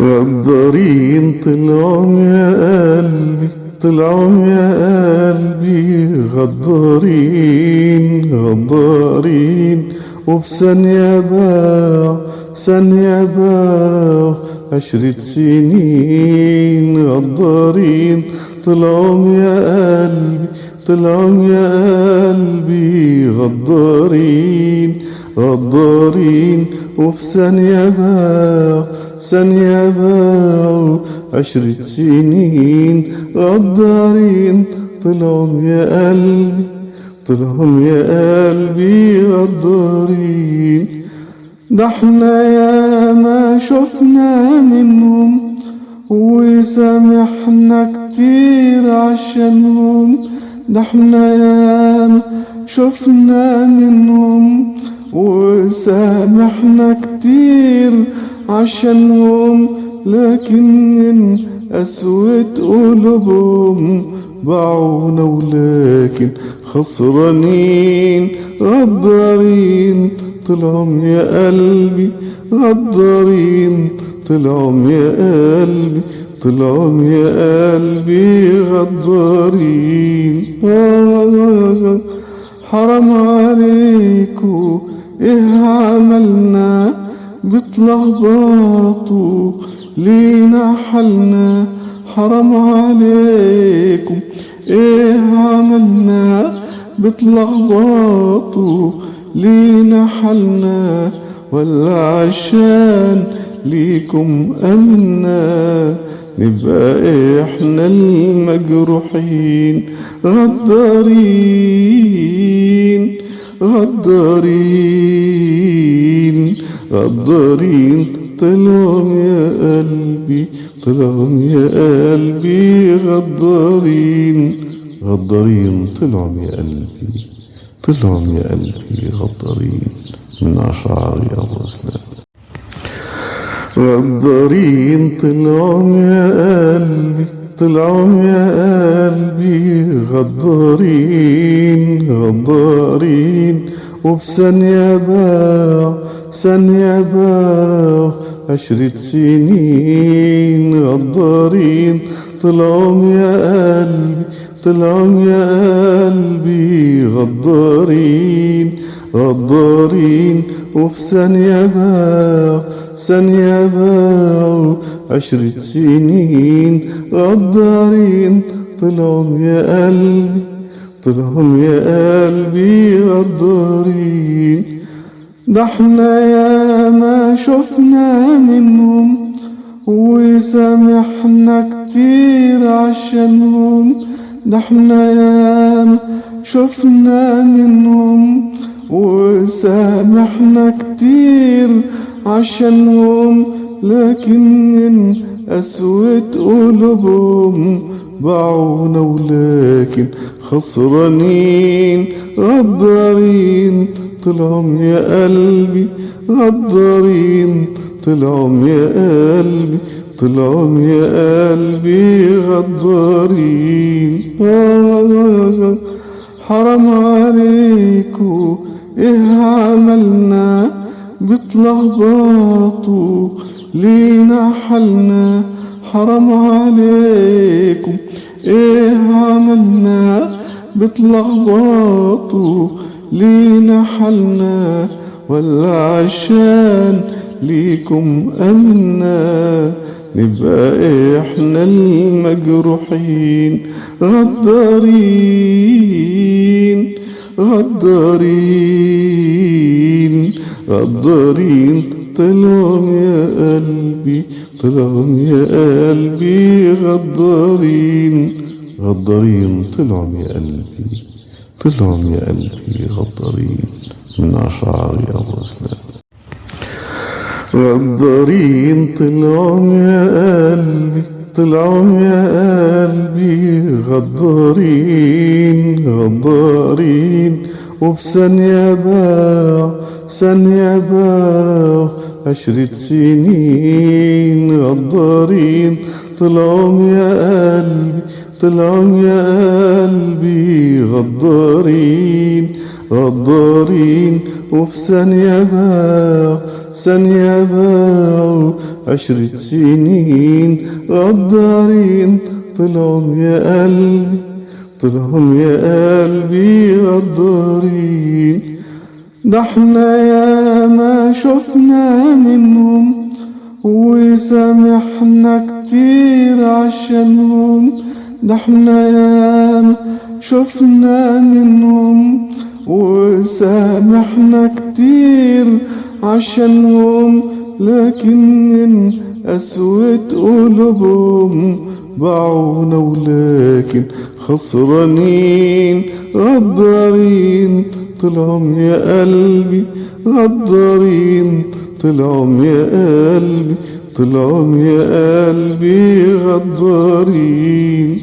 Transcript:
غدارين طلعوا يا قلبي، طلعوا يا قلبي غدارين غدارين، وفي ثانية باعوا ثانية باعوا 10 سنين. غدارين طلعوا يا قلبي، طلعوا يا قلبي غدارين غدارين، وفي ثانية باعوا ثانية باعوا 10 سنين. غدارين طلعوا يا قلبي، طلعوا يا قلبي غدارين. ده احنا يا ما شفنا منهم وسامحنا كتير عشانهم. ده احنا يا ما شفنا منهم وسامحنا كتير عشانهم، لكن من قسوة قلوبهم باعونا ولكن خسرانين. غدارين طلعوا يا قلبي، غدارين طلعوا يا قلبي، طلعوا يا قلبي غدارين. حرام عليكو ايه عملنا بتلخبطوا لينا حالنا. حرام عليكم ايه عملنا بتلخبطوا لينا حالنا، ولا عشان ليكم أمنا نبقى احنا المجروحين. غدارين غدارين غدارين طلعوا يا قلبي، طلعوا يا قلبي غدارين غدارين طلعوا يا قلبي، طلعوا يا قلبي غدارين. من أشعار أبو أسلام. غدارين طلعوا يا قلبي، طلعوا يا قلبي غدارين غدارين، وفي ثانية باعوا ثانية باعوا 10 سنين. غدارين طلعوا يا قلبي، طلعوا يا قلبي غدارين غدارين، وفي ثانية باعوا ثانية باعوا 10 سنين. غدارين طلعوا يا قلبي، طلعوا يا قلبي غدارين. ده احنا يا ما شفنا منهم وسامحنا كتير عشانهم. ده احنا يا ما شفنا منهم وسامحنا كتير عشانهم، لكن من قسوة قلوبهم باعونا ولكن خسرانين. غدارين طلعوا يا قلبي، غدارين طلعوا يا قلبي، طلعوا يا قلبي غدارين. حرام عليكو ايه عملنا بتلخبطوا لينا حالنا. حرام عليكم ايه عملنا بتلخبطوا لينا حالنا، ولا عشان ليكم أمنا نبقى احنا المجروحين. غدارين غدارين غدارين طلعوا يا قلبي، طلعوا يا قلبي غدارين غدارين طلعوا يا قلبي، طلعوا يا قلبي غدارين. من أشعار أبو أسلام. غدارين طلعوا يا قلبي، طلعوا يا قلبي غدارين غدارين، وفي ثانية باعوا ثانية باعوا 10 سنين. غدارين طلعوا يا قلبي، طلعوا يا قلبي غدارين غدارين، وفي ثانية باعوا ثانية باعوا 10 سنين غدارين طلعهم يا قلبي، طلعهم يا قلبي غدارين. ده احنا يا ما شفنا منهم وسامحنا كتير عشانهم. ده احنا يا ما شفنا منهم وسامحنا كتير عشانهم، لكن من قسوة قلوبهم باعونا ولكن خسرانين غدارين طلعهم يا قلبي غدارين، طلعهم يا قلبي، طلعهم يا قلبي غدارين.